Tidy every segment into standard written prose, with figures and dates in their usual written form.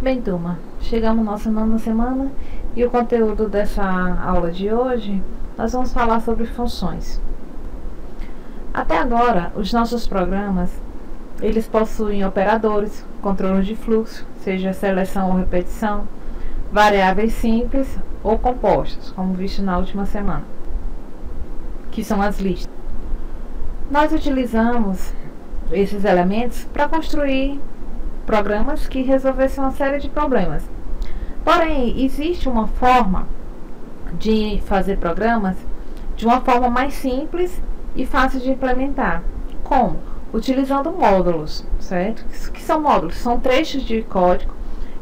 Bem, turma, chegamos na nossa nona semana e o conteúdo dessa aula de hoje, nós vamos falar sobre funções. Até agora, os nossos programas, eles possuem operadores, controle de fluxo, seja seleção ou repetição, variáveis simples ou compostas, como visto na última semana, que são as listas. Nós utilizamos esses elementos para construir programas que resolvessem uma série de problemas. Porém, existe uma forma de fazer programas de uma forma mais simples e fácil de implementar. Como? Utilizando módulos, certo? O que são módulos? São trechos de código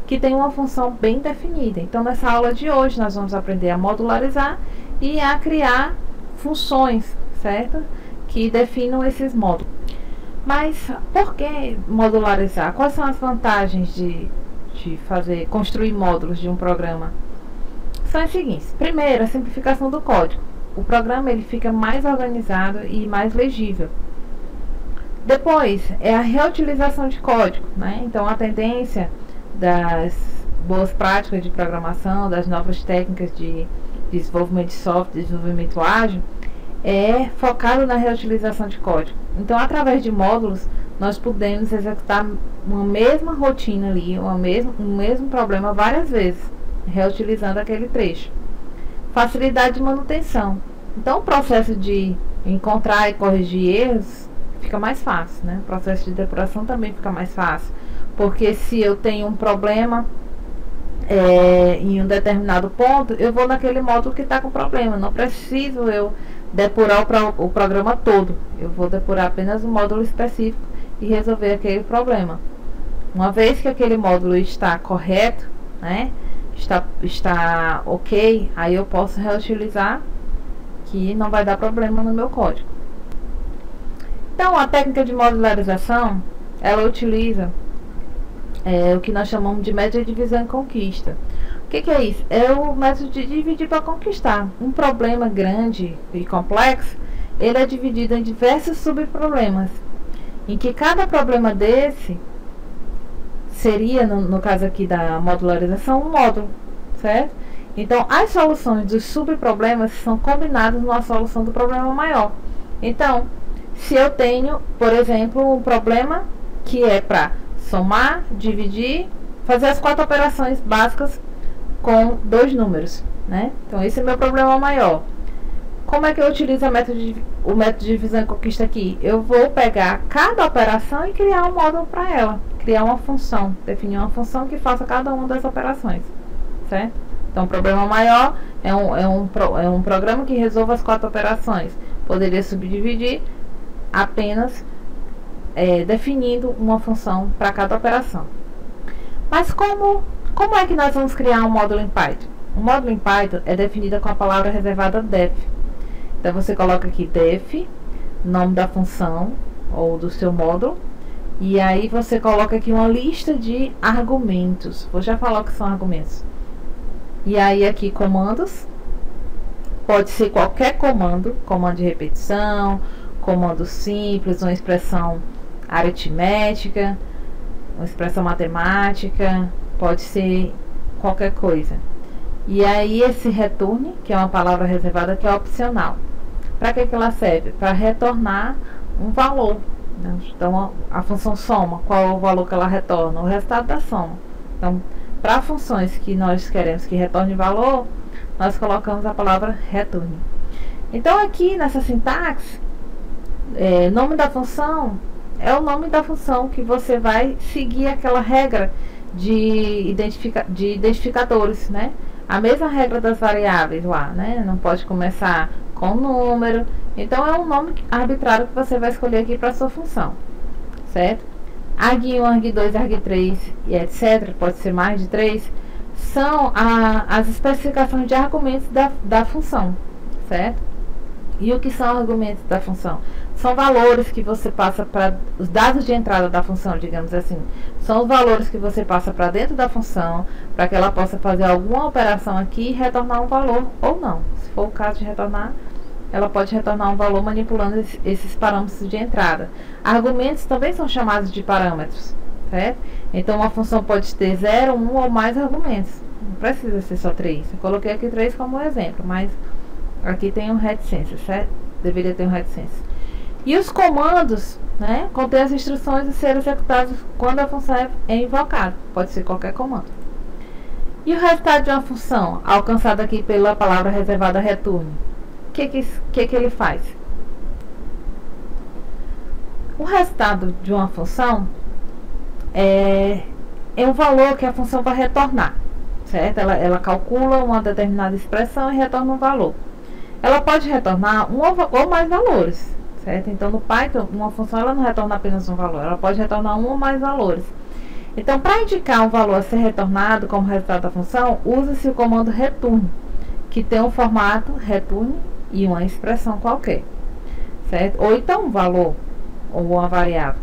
que têm uma função bem definida. Então, nessa aula de hoje, nós vamos aprender a modularizar e a criar funções, certo? Que definam esses módulos. Mas por que modularizar? Quais são as vantagens de construir módulos de um programa? São as seguintes. Primeiro, a simplificação do código. O programa ele fica mais organizado e mais legível. Depois, é a reutilização de código, né? Então, a tendência das boas práticas de programação, das novas técnicas de desenvolvimento de software, desenvolvimento ágil, é focado na reutilização de código. Então, através de módulos, nós podemos executar uma mesma rotina ali, um mesmo problema várias vezes, reutilizando aquele trecho. Facilidade de manutenção. Então, o processo de encontrar e corrigir erros fica mais fácil, né? O processo de depuração também fica mais fácil, porque se eu tenho um problema em um determinado ponto, eu vou naquele módulo que está com problema. Não preciso eu depurar o programa todo. Eu vou depurar apenas um módulo específico e resolver aquele problema. Uma vez que aquele módulo está correto, né, está ok, aí eu posso reutilizar, que não vai dar problema no meu código. Então, a técnica de modularização, ela utiliza o que nós chamamos de método de divisão e conquista. O que é isso? É o método de dividir para conquistar. Um problema grande e complexo, ele é dividido em diversos subproblemas, em que cada problema desse seria, no caso aqui da modularização, um módulo, certo? Então, as soluções dos subproblemas são combinadas numa solução do problema maior. Então, se eu tenho, por exemplo, um problema que é para somar, dividir, fazer as 4 operações básicas com 2 números, né? Então, esse é o meu problema maior. Como é que eu utilizo o método de divisão e conquista aqui? Eu vou pegar cada operação e criar um módulo para ela. Criar uma função. Definir uma função que faça cada uma das operações, certo? Então, o problema maior é um programa que resolva as 4 operações. Poderia subdividir apenas definindo uma função para cada operação. Mas como é que nós vamos criar um módulo em Python? Um módulo em Python é definido com a palavra reservada def. Então, você coloca aqui def, nome da função ou do seu módulo, e aí você coloca aqui uma lista de argumentos. Vou já falar o que são argumentos. E aí aqui comandos, pode ser qualquer comando, comando de repetição, comando simples, uma expressão aritmética, uma expressão matemática, pode ser qualquer coisa. E aí esse return, que é uma palavra reservada, que é opcional. Para que ela serve? Para retornar um valor, né? Então, a função soma, qual é o valor que ela retorna? O resultado da soma. Então, para funções que nós queremos que retorne valor, nós colocamos a palavra return. Então, aqui nessa sintaxe, nome da função é o nome da função que você vai seguir aquela regra de identificadores, né? A mesma regra das variáveis lá, né? Não pode começar com número. Então, é um nome arbitrário que você vai escolher aqui para a sua função, certo? arg1, arg2, arg3 e etc., pode ser mais de 3, são as especificações de argumentos da função, certo? E o que são argumentos da função? São valores que você passa para os dados de entrada da função, digamos assim. São os valores que você passa para dentro da função, para que ela possa fazer alguma operação aqui e retornar um valor ou não. Se for o caso de retornar, ela pode retornar um valor manipulando esses parâmetros de entrada. Argumentos também são chamados de parâmetros, certo? Então uma função pode ter 0, 1 ou mais argumentos. Não precisa ser só 3. Eu coloquei aqui 3 como exemplo, mas aqui tem um reticência, certo? Deveria ter um reticência. E os comandos, né, contêm as instruções a serem executadas quando a função é invocada. Pode ser qualquer comando. E o resultado de uma função, alcançado aqui pela palavra reservada return, o que ele faz? O resultado de uma função é um valor que a função vai retornar, certo? Ela calcula uma determinada expressão e retorna um valor. Ela pode retornar um ou mais valores, certo? Então, no Python, uma função ela não retorna apenas um valor, ela pode retornar um ou mais valores. Então, para indicar um valor a ser retornado como resultado da função, usa-se o comando return, que tem um formato return e uma expressão qualquer, certo? Ou então um valor ou uma variável,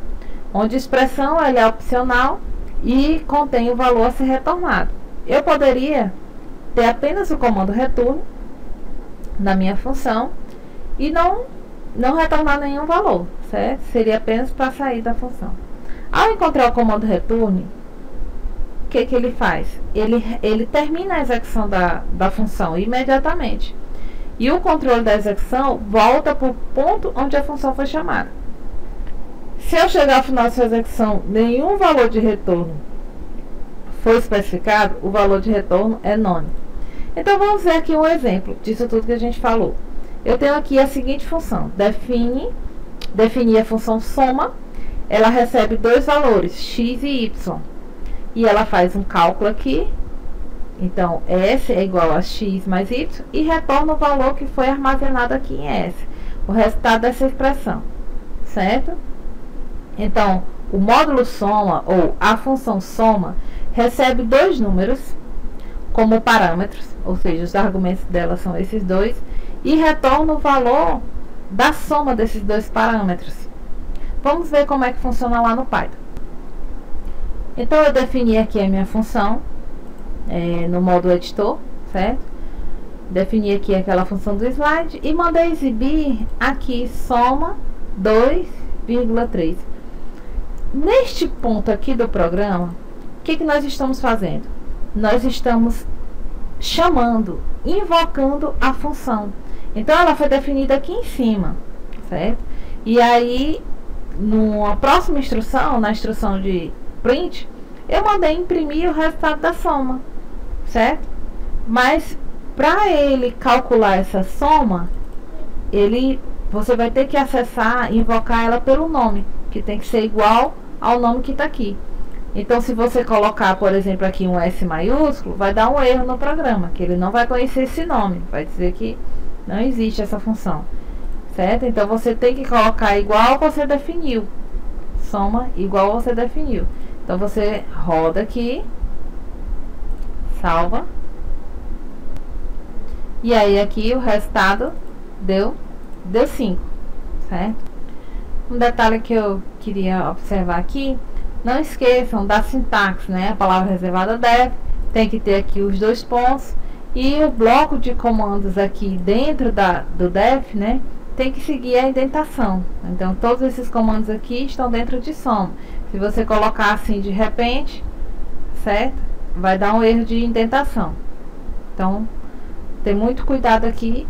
onde a expressão ela é opcional e contém o valor a ser retornado. Eu poderia ter apenas o comando return na minha função e não retornar nenhum valor, certo? Seria apenas para sair da função. Ao encontrar o comando return, o que ele faz? Ele termina a execução da função imediatamente. E o controle da execução volta para o ponto onde a função foi chamada. Se eu chegar ao final da sua execução, nenhum valor de retorno foi especificado, o valor de retorno é none. Então, vamos ver aqui um exemplo disso tudo que a gente falou. Eu tenho aqui a seguinte função. Definir a função soma. Ela recebe dois valores, x e y. E ela faz um cálculo aqui. Então, S é igual a x mais y. E retorna o valor que foi armazenado aqui em S. O resultado dessa expressão. Certo? Então, o módulo soma, ou a função soma, recebe dois números como parâmetros. Ou seja, os argumentos dela são esses dois. E retorna o valor da soma desses dois parâmetros. Vamos ver como é que funciona lá no Python. Então, eu defini aqui a minha função no módulo editor, certo? Defini aqui aquela função do slide e mandei exibir aqui soma 2,3. Neste ponto aqui do programa, o que nós estamos fazendo? Nós estamos chamando, invocando a função. Então, ela foi definida aqui em cima, certo? E aí, na próxima instrução, na instrução de print, eu mandei imprimir o resultado da soma, certo? Mas, para ele calcular essa soma, você vai ter que acessar, invocar ela pelo nome, que tem que ser igual ao nome que está aqui. Então, se você colocar, por exemplo, aqui um S maiúsculo, vai dar um erro no programa, que ele não vai conhecer esse nome, vai dizer que não existe essa função, certo? Então, você tem que colocar igual você definiu, soma igual você definiu. Então, você roda aqui, salva, e aí aqui o resultado deu 5, certo? Um detalhe que eu queria observar aqui, não esqueçam da sintaxe, né? A palavra reservada def, tem que ter aqui os dois pontos, e o bloco de comandos aqui dentro do def, né? Tem que seguir a indentação. Então, todos esses comandos aqui estão dentro de soma. Se você colocar assim de repente, certo? Vai dar um erro de indentação. Então, tem muito cuidado aqui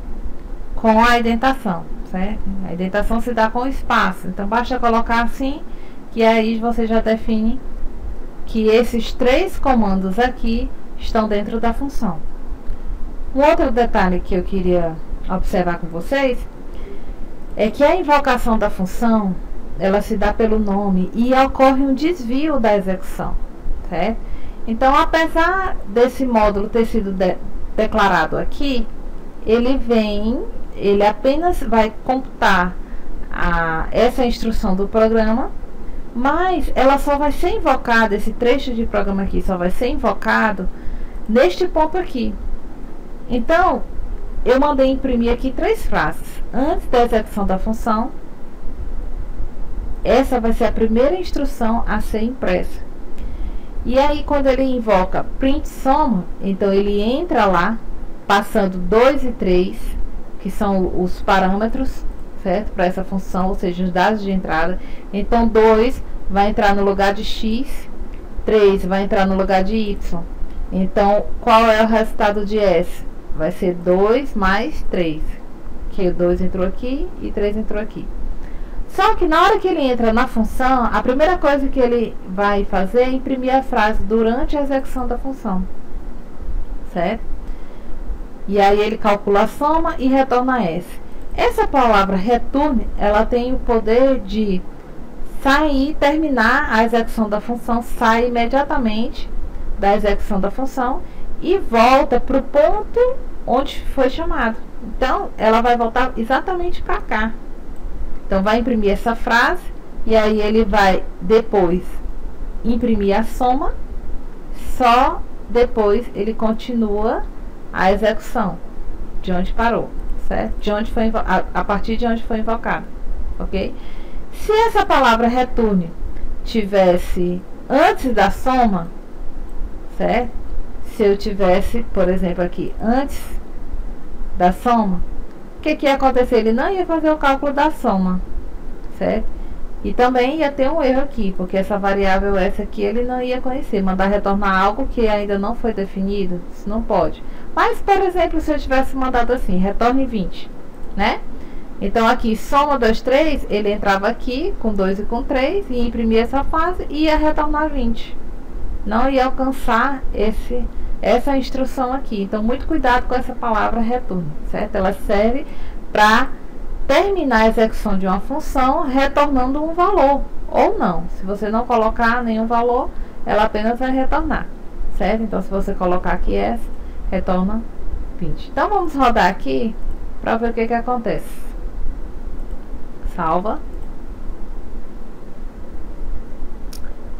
com a indentação, certo? A indentação se dá com espaço. Então, basta colocar assim, que aí você já define que esses três comandos aqui estão dentro da função. Um outro detalhe que eu queria observar com vocês é que a invocação da função, ela se dá pelo nome e ocorre um desvio da execução, certo? Então, apesar desse módulo ter sido declarado aqui, ele apenas vai computar essa instrução do programa, mas ela só vai ser invocada, esse trecho de programa aqui só vai ser invocado neste ponto aqui. Então, eu mandei imprimir aqui 3 frases. Antes da execução da função, essa vai ser a primeira instrução a ser impressa. E aí, quando ele invoca print soma, então ele entra lá, passando 2 e 3, que são os parâmetros, certo? Para essa função, ou seja, os dados de entrada. Então, 2 vai entrar no lugar de x, 3 vai entrar no lugar de y. Então, qual é o resultado de S? Vai ser 2 mais 3. Que o 2 entrou aqui e 3 entrou aqui. Só que na hora que ele entra na função, a primeira coisa que ele vai fazer é imprimir a frase durante a execução da função. Certo? E aí ele calcula a soma e retorna S. Essa palavra return, ela tem o poder de sair, terminar a execução da função, sai imediatamente da execução da função e volta para o ponto onde foi chamado. Então, ela vai voltar exatamente para cá. Então, vai imprimir essa frase e aí ele vai depois imprimir a soma, só depois ele continua a execução de onde parou, certo? De onde foi a partir de onde foi invocado, ok? Se essa palavra return tivesse antes da soma, certo? Se eu tivesse, por exemplo, aqui antes da soma, o que ia acontecer? Ele não ia fazer o cálculo da soma, certo? E também ia ter um erro aqui, porque essa variável essa aqui ele não ia conhecer. Mandar retornar algo que ainda não foi definido, isso não pode. Mas, por exemplo, se eu tivesse mandado assim, retorne 20, né? Então, aqui, soma 2, 3, ele entrava aqui com 2 e com 3, e imprimia essa fase e ia retornar 20. Não ia alcançar essa instrução aqui. Então, muito cuidado com essa palavra return, certo? Ela serve para terminar a execução de uma função retornando um valor, ou não. Se você não colocar nenhum valor, ela apenas vai retornar, certo? Então, se você colocar aqui S, retorna 20. Então, vamos rodar aqui para ver o que acontece. Salva.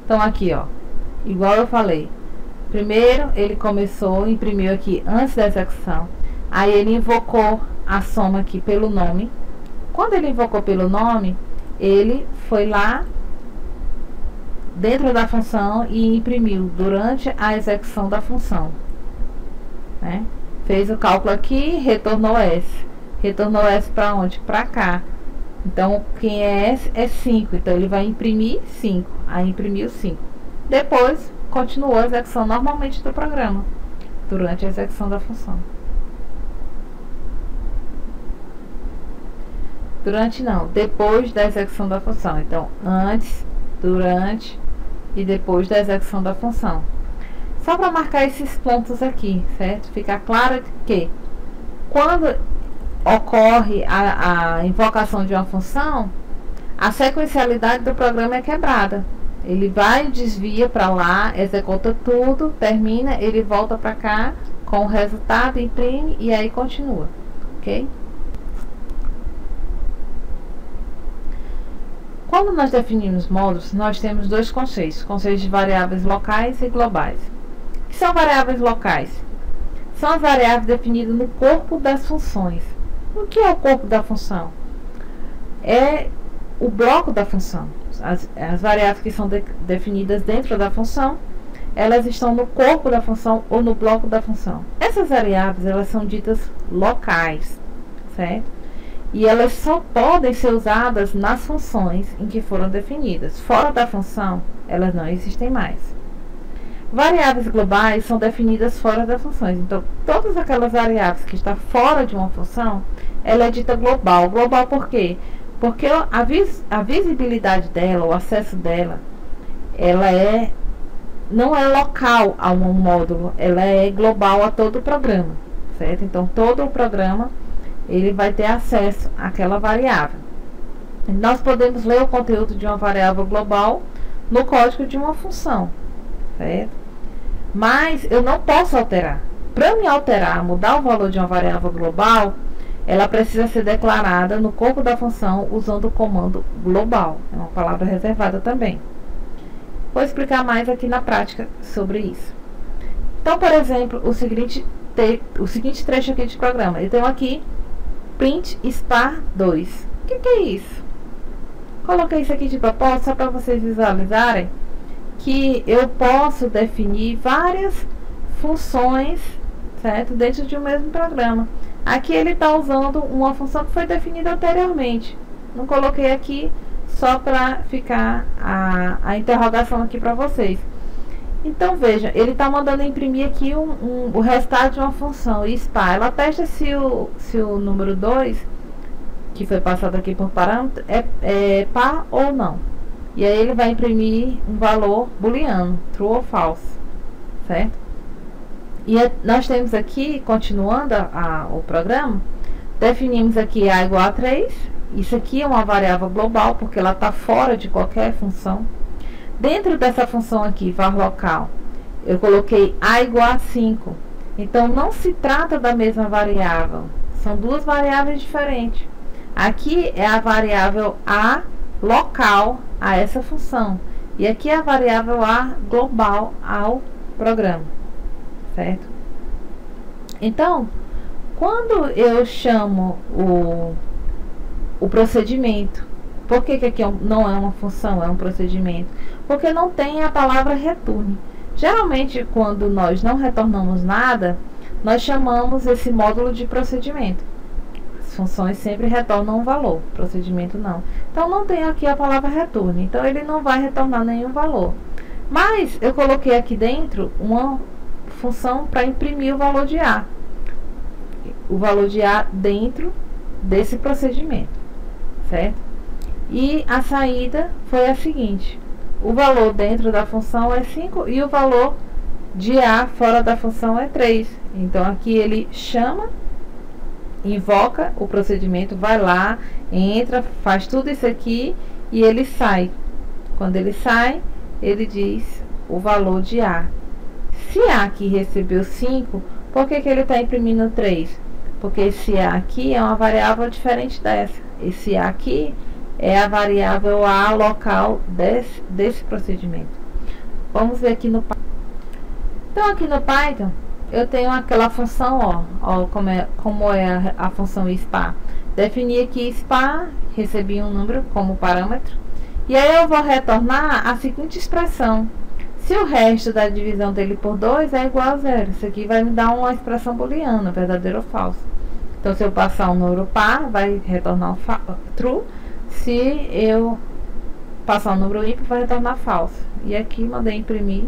Então, aqui, ó, igual eu falei, primeiro ele começou, imprimiu aqui antes da execução, aí ele invocou a soma aqui pelo nome. Quando ele invocou pelo nome, ele foi lá dentro da função e imprimiu durante a execução da função, né? Fez o cálculo aqui, retornou S. Retornou S para onde? Para cá. Então, quem é S é 5. Então, ele vai imprimir 5. Aí, imprimiu 5. Depois, continuou a execução normalmente do programa, durante a execução da função. Durante não, depois da execução da função. Então, antes, durante e depois da execução da função. Só para marcar esses pontos aqui, certo? Fica claro que quando ocorre a invocação de uma função, a sequencialidade do programa é quebrada. Ele vai, desvia para lá, executa tudo, termina, ele volta para cá com o resultado, imprime e aí continua, ok? Quando nós definimos módulos, nós temos dois conceitos de variáveis locais e globais. O que são variáveis locais? São as variáveis definidas no corpo das funções. O que é o corpo da função? É o bloco da função. As variáveis que são definidas dentro da função, elas estão no corpo da função ou no bloco da função. Essas variáveis, elas são ditas locais, certo? E elas só podem ser usadas nas funções em que foram definidas. Fora da função, elas não existem mais. Variáveis globais são definidas fora das funções. Então, todas aquelas variáveis que estão fora de uma função, ela é dita global. Global por quê? Porque a visibilidade dela, o acesso dela, ela não é local a um módulo, ela é global a todo o programa, certo? Então, todo o programa ele vai ter acesso àquela variável. Nós podemos ler o conteúdo de uma variável global no código de uma função, certo? Mas eu não posso alterar. Para me alterar, mudar o valor de uma variável global, ela precisa ser declarada no corpo da função usando o comando global. É uma palavra reservada também. Vou explicar mais aqui na prática sobre isso. Então, por exemplo, o seguinte trecho aqui de programa. Eu tenho aqui print spar 2. O que é isso? Coloquei isso aqui de propósito só para vocês visualizarem que eu posso definir várias funções, certo? Dentro de um mesmo programa. Aqui ele está usando uma função que foi definida anteriormente. Não coloquei aqui só para ficar a interrogação aqui para vocês. Então veja, ele está mandando imprimir aqui o resultado de uma função SPA. Ela testa se o número 2, que foi passado aqui por parâmetro, é par ou não. E aí ele vai imprimir um valor booleano, true ou false, certo? E nós temos aqui, continuando o programa, definimos aqui A igual a 3. Isso aqui é uma variável global, porque ela está fora de qualquer função. Dentro dessa função aqui, var local, eu coloquei A igual a 5. Então, não se trata da mesma variável. São duas variáveis diferentes. Aqui é a variável A local a essa função. E aqui é a variável A global ao programa. Certo? Então, quando eu chamo o procedimento, por que aqui não é uma função, é um procedimento? Porque não tem a palavra return. Geralmente, quando nós não retornamos nada, nós chamamos esse módulo de procedimento. As funções sempre retornam um valor, procedimento não. Então, não tem aqui a palavra return. Então, ele não vai retornar nenhum valor. Mas, eu coloquei aqui dentro uma função para imprimir o valor de A. O valor de A dentro desse procedimento, certo? E a saída foi a seguinte: o valor dentro da função é 5 e o valor de A fora da função é 3. Então, aqui ele chama, invoca o procedimento, vai lá, entra, faz tudo isso aqui e ele sai. Quando ele sai, ele diz o valor de A. Se A aqui recebeu 5, por que ele está imprimindo 3? Porque esse A aqui é uma variável diferente dessa. Esse A aqui é a variável A local desse procedimento. Vamos ver aqui no Python. Então, aqui no Python, eu tenho aquela função, ó como é a função SPA. Defini aqui SPA, recebi um número como parâmetro. E aí eu vou retornar a seguinte expressão. Se o resto da divisão dele por 2 é igual a 0. Isso aqui vai me dar uma expressão booleana, verdadeiro ou falso. Então, se eu passar um número par, vai retornar true. Se eu passar um número ímpar, vai retornar falso. E aqui mandei imprimir,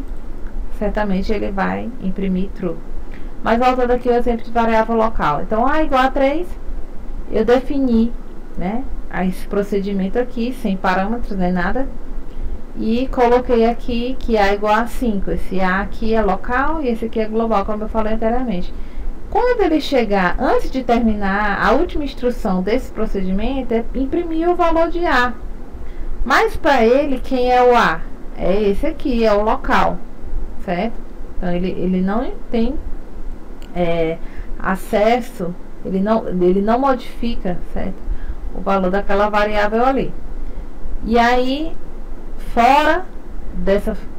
certamente ele vai imprimir true. Mas voltando aqui o exemplo de variável local. Então, A igual a 3, eu defini, né, esse procedimento aqui, sem parâmetros nem nada. E coloquei aqui que A igual a 5. Esse A aqui é local e esse aqui é global, como eu falei anteriormente. Quando ele chegar, antes de terminar, a última instrução desse procedimento é imprimir o valor de A. Mas para ele, quem é o A? É esse aqui, é o local, certo? Então, ele não tem acesso, ele não modifica, certo? O valor daquela variável ali. E aí, fora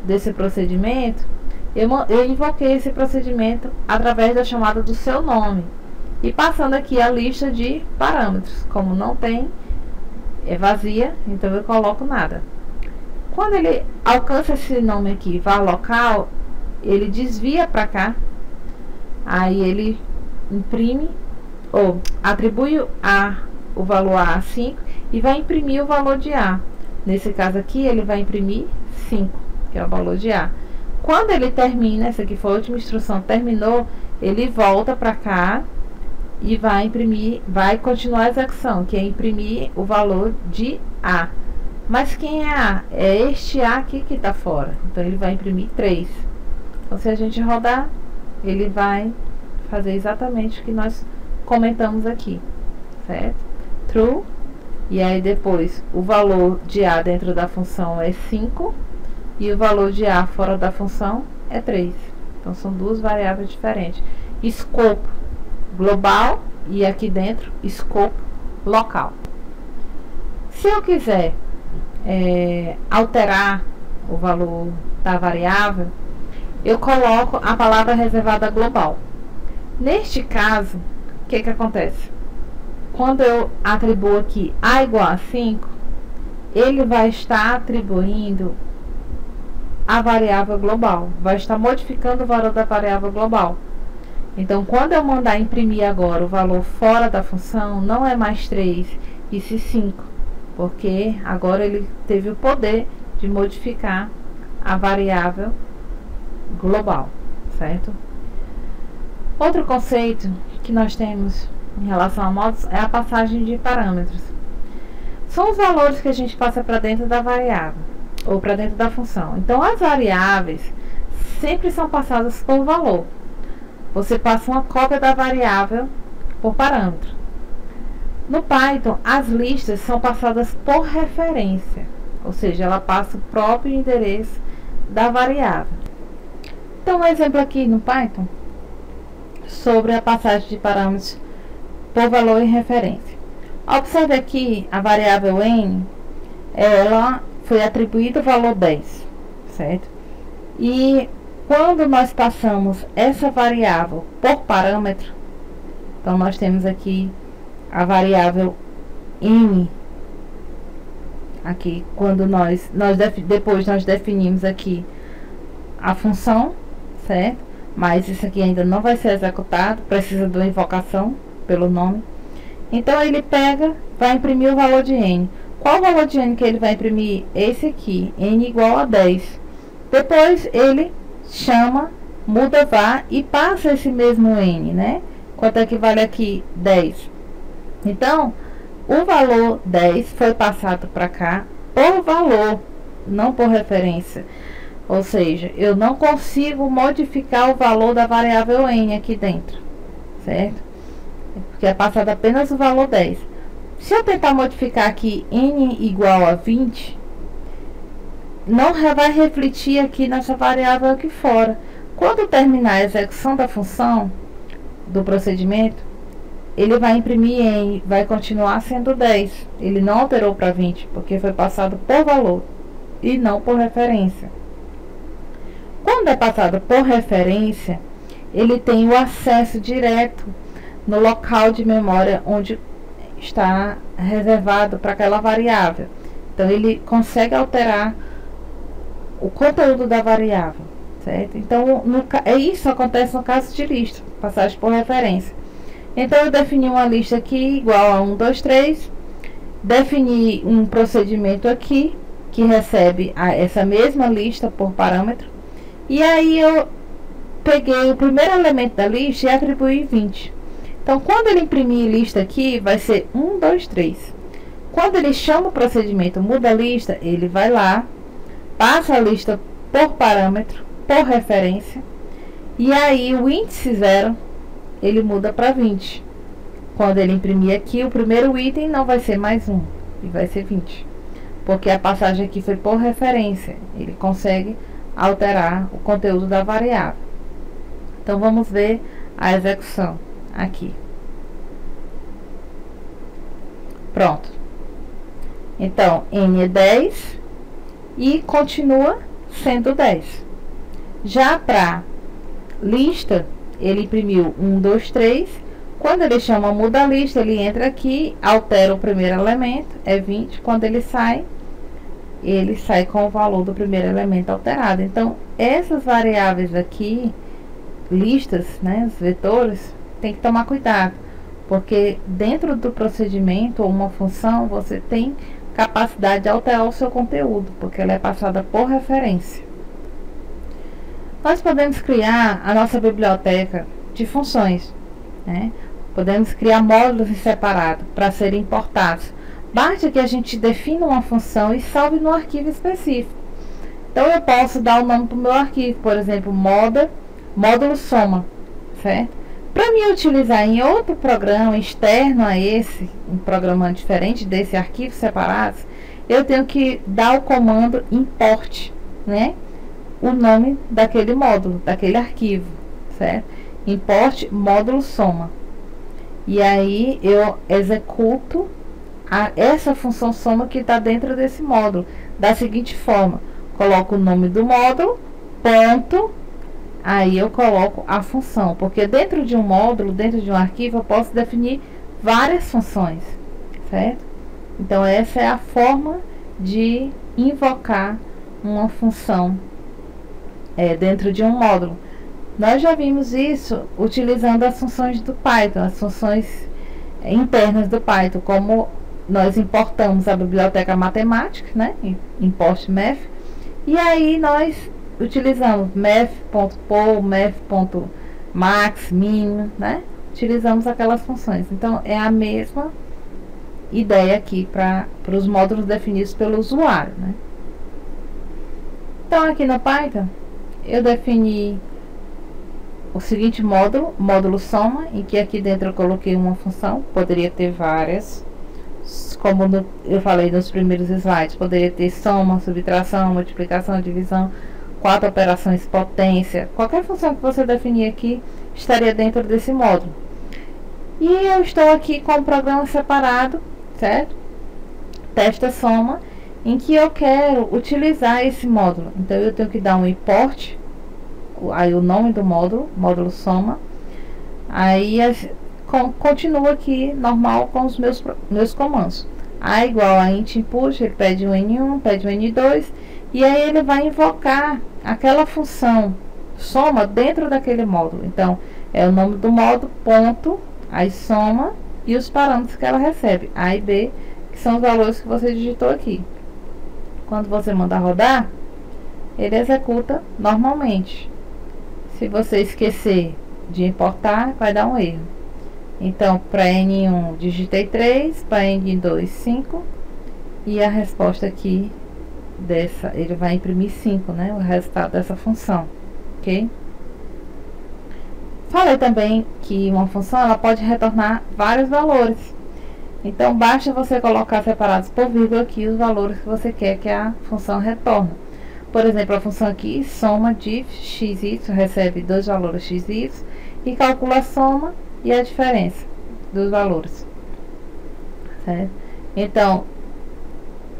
desse procedimento, eu invoquei esse procedimento através da chamada do seu nome. E passando aqui a lista de parâmetros. Como não tem, é vazia, então eu coloco nada. Quando ele alcança esse nome aqui, var local, ele desvia para cá. Aí ele imprime, ou atribui o valor A 5 e vai imprimir o valor de A. Nesse caso aqui, ele vai imprimir 5, que é o valor de A. Quando ele termina, essa aqui foi a última instrução, terminou, ele volta para cá e vai imprimir, vai continuar a execução, que é imprimir o valor de A. Mas quem é A? É este A aqui que está fora. Então, ele vai imprimir 3. Então, se a gente rodar, ele vai fazer exatamente o que nós comentamos aqui, certo? True. E aí, depois, o valor de A dentro da função é 5. E o valor de A fora da função é 3. Então, são duas variáveis diferentes. Escopo global e aqui dentro, escopo local. Se eu quiser alterar o valor da variável, eu coloco a palavra reservada global. Neste caso, o que acontece? Quando eu atribuo aqui A igual a 5, ele vai estar atribuindo a variável global, vai estar modificando o valor da variável global. Então, quando eu mandar imprimir agora o valor fora da função, não é mais 3, e sim 5. porque agora ele teve o poder de modificar a variável global, certo? Outro conceito que nós temos em relação a módulos é a passagem de parâmetros. São os valores que a gente passa para dentro da variável ou para dentro da função. Então, as variáveis sempre são passadas por valor. Você passa uma cópia da variável por parâmetro. No Python, as listas são passadas por referência, ou seja, ela passa o próprio endereço da variável. Então, um exemplo aqui no Python sobre a passagem de parâmetros por valor e referência. Observe aqui a variável n, ela foi atribuída o valor 10, certo? E quando nós passamos essa variável por parâmetro, então nós temos aqui a variável n, aqui, quando depois nós definimos aqui a função, certo? Mas isso aqui ainda não vai ser executado, precisa de uma invocação pelo nome. Então ele pega, vai imprimir o valor de n. Qual o valor de n que ele vai imprimir? Esse aqui, n igual a 10. Depois ele chama, muda var e passa esse mesmo n, né? Quanto é que vale aqui? 10. Então, o valor 10 foi passado para cá por valor, não por referência. Ou seja, eu não consigo modificar o valor da variável n aqui dentro, certo? Porque é passado apenas o valor 10. Se eu tentar modificar aqui n igual a 20, não vai refletir aqui nessa variável aqui fora. Quando terminar a execução da função, do procedimento, ele vai imprimir n, vai continuar sendo 10. Ele não alterou para 20, porque foi passado por valor e não por referência. Quando é passado por referência, ele tem o acesso direto no local de memória onde está reservado para aquela variável. Então, ele consegue alterar o conteúdo da variável, certo? Então, isso acontece no caso de lista, passagem por referência. Então, eu defini uma lista aqui igual a 1, 2, 3, defini um procedimento aqui que recebe essa mesma lista por parâmetro, e aí eu peguei o primeiro elemento da lista e atribuí 20. Então, quando ele imprimir lista aqui, vai ser 1, 2, 3. Quando ele chama o procedimento muda a lista, ele vai lá, passa a lista por parâmetro, por referência, e aí o índice 0, ele muda para 20. Quando ele imprimir aqui, o primeiro item não vai ser mais 1, e vai ser 20. Porque a passagem aqui foi por referência, ele consegue alterar o conteúdo da variável. Então, vamos ver a execução aqui. Pronto. Então, n é 10 e continua sendo 10. Já para lista, ele imprimiu 1, 2, 3. Quando ele chama muda a lista, ele entra aqui, altera o primeiro elemento, é 20. Quando ele sai com o valor do primeiro elemento alterado. Então, essas variáveis aqui, listas, né, os vetores, tem que tomar cuidado, porque dentro do procedimento ou uma função, você tem capacidade de alterar o seu conteúdo, porque ela é passada por referência. Nós podemos criar a nossa biblioteca de funções, né? Podemos criar módulos em separado para serem importados. Basta que a gente defina uma função e salve no arquivo específico. Então, eu posso dar o nome para o meu arquivo, por exemplo, módulo soma, certo? Para me utilizar em outro programa externo a esse, um programa diferente desse arquivo separado, eu tenho que dar o comando import, né? O nome daquele módulo, daquele arquivo, certo? Import módulo soma. E aí eu executo essa função soma que está dentro desse módulo da seguinte forma: coloco o nome do módulo, ponto, aí eu coloco a função, porque dentro de um módulo, dentro de um arquivo, eu posso definir várias funções, certo? Então, essa é a forma de invocar uma função dentro de um módulo. Nós já vimos isso utilizando as funções do Python, as funções internas do Python, como nós importamos a biblioteca matemática, né? Import math. E aí nós utilizamos math.poll, math.max, min, né? Utilizamos aquelas funções. Então, é a mesma ideia aqui para os módulos definidos pelo usuário, né? Então, aqui no Python, eu defini o seguinte módulo, módulo soma, em que aqui dentro eu coloquei uma função, poderia ter várias, como eu falei nos primeiros slides, poderia ter soma, subtração, multiplicação, divisão, 4 operações, potência, qualquer função que você definir aqui estaria dentro desse módulo. E eu estou aqui com um programa separado, certo? Testa soma, em que eu quero utilizar esse módulo. Então eu tenho que dar um import, aí o nome do módulo, módulo soma. Aí continua aqui normal com os meus comandos. A igual a int input, ele pede um N1, pede um N2, e aí ele vai invocar aquela função soma dentro daquele módulo. Então é o nome do módulo, ponto, aí soma e os parâmetros que ela recebe, A e B, que são os valores que você digitou aqui. Quando você manda rodar, ele executa normalmente. Se você esquecer de importar, vai dar um erro. Então, para N1 digitei 3, para N2 5, e a resposta aqui dessa, ele vai imprimir 5, né? O resultado dessa função, ok? Falei também que uma função ela pode retornar vários valores. Então, basta você colocar separados por vírgula aqui os valores que você quer que a função retorne. Por exemplo, a função aqui, soma diff xy, recebe dois valores xy, e calcula a soma e a diferença dos valores. Certo? Então,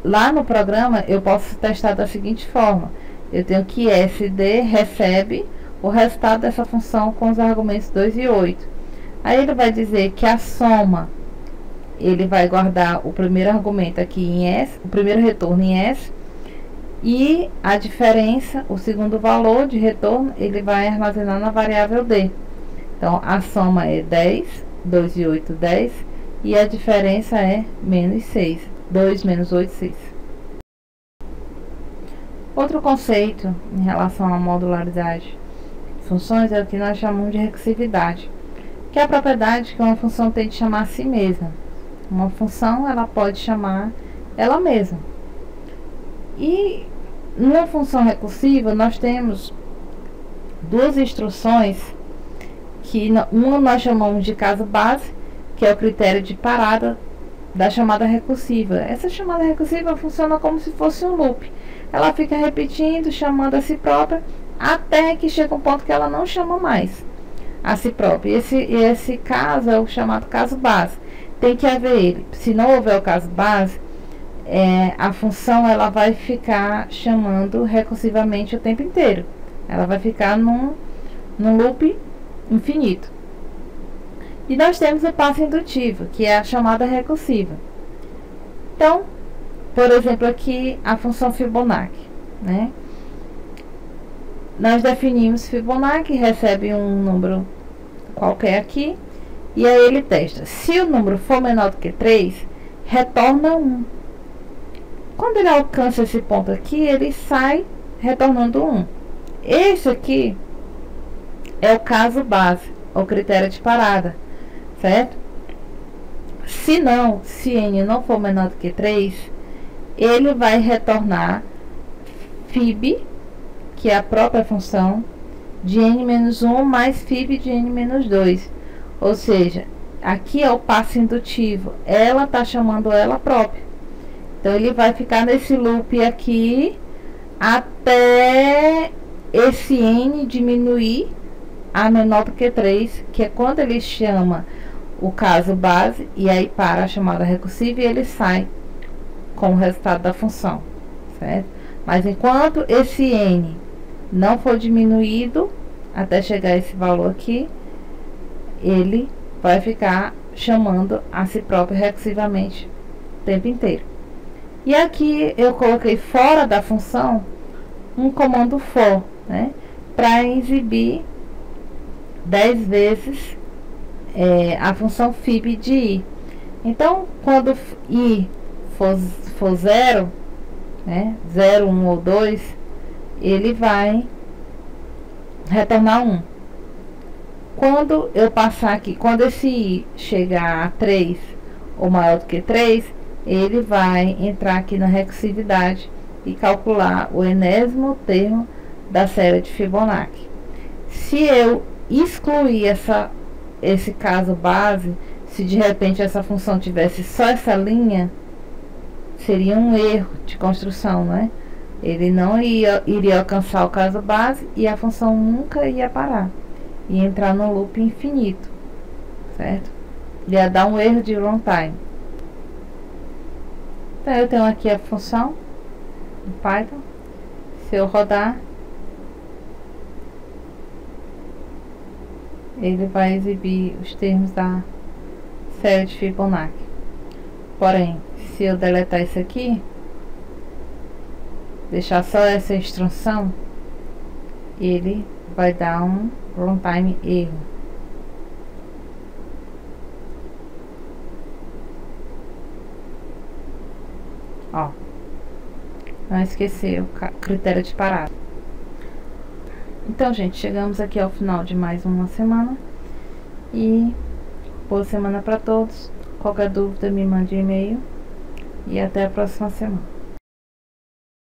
lá no programa, eu posso testar da seguinte forma. Eu tenho que SD recebe o resultado dessa função com os argumentos 2 e 8. Aí ele vai dizer que a soma, ele vai guardar o primeiro argumento aqui em S, o primeiro retorno em S, e a diferença, o segundo valor de retorno, ele vai armazenar na variável D. Então, a soma é 10, 2 e 8, 10, e a diferença é menos 6, 2 menos 8, 6. Outro conceito em relação à modularidade de funções é o que nós chamamos de recursividade, que é a propriedade que uma função tem de chamar a si mesma. Uma função, ela pode chamar ela mesma. E numa função recursiva, nós temos duas instruções, que uma nós chamamos de caso base, que é o critério de parada da chamada recursiva. Essa chamada recursiva funciona como se fosse um loop. Ela fica repetindo, chamando a si própria, até que chega um ponto que ela não chama mais a si própria. Esse caso é o chamado caso base. Tem que haver ele. Se não houver o caso base, a função ela vai ficar chamando recursivamente o tempo inteiro. Ela vai ficar num loop infinito. E nós temos o passo indutivo, que é a chamada recursiva. Então, por exemplo, aqui a função Fibonacci, né? Nós definimos Fibonacci, recebe um número qualquer aqui, e aí ele testa. Se o número for menor do que 3, retorna 1. Quando ele alcança esse ponto aqui, ele sai retornando 1. Esse aqui é o caso base, o critério de parada, certo? Se n não for menor do que 3, ele vai retornar fib, que é a própria função, de n-1 mais fib de n-2. Ou seja, aqui é o passo indutivo. Ela está chamando ela própria. Então, ele vai ficar nesse loop aqui até esse n diminuir a menor do que 3, que é quando ele chama o caso base, e aí para a chamada recursiva e ele sai com o resultado da função, certo? Mas enquanto esse n não for diminuído até chegar a esse valor aqui, ele vai ficar chamando a si próprio recursivamente o tempo inteiro. E aqui eu coloquei fora da função um comando for, né, para exibir 10 vezes a função fib de i. Então, quando i for 0, né, 0, 1 ou 2, ele vai retornar 1. Quando eu passar aqui, quando esse i chegar a 3 ou maior do que 3, ele vai entrar aqui na recursividade e calcular o enésimo termo da série de Fibonacci. Se eu excluir esse caso base, se de repente essa função tivesse só essa linha, seria um erro de construção, né? Ele não iria alcançar o caso base e a função nunca ia parar. Ia entrar no loop infinito, certo? Ia dar um erro de runtime. Então eu tenho aqui a função do Python. Se eu rodar, ele vai exibir os termos da série de Fibonacci. Porém, se eu deletar isso aqui, deixar só essa instrução, ele vai dar um runtime erro. Ó, não esquecer o critério de parada. Então, gente, chegamos aqui ao final de mais uma semana. E boa semana para todos. Qualquer dúvida, me mande um e-mail. E até a próxima semana.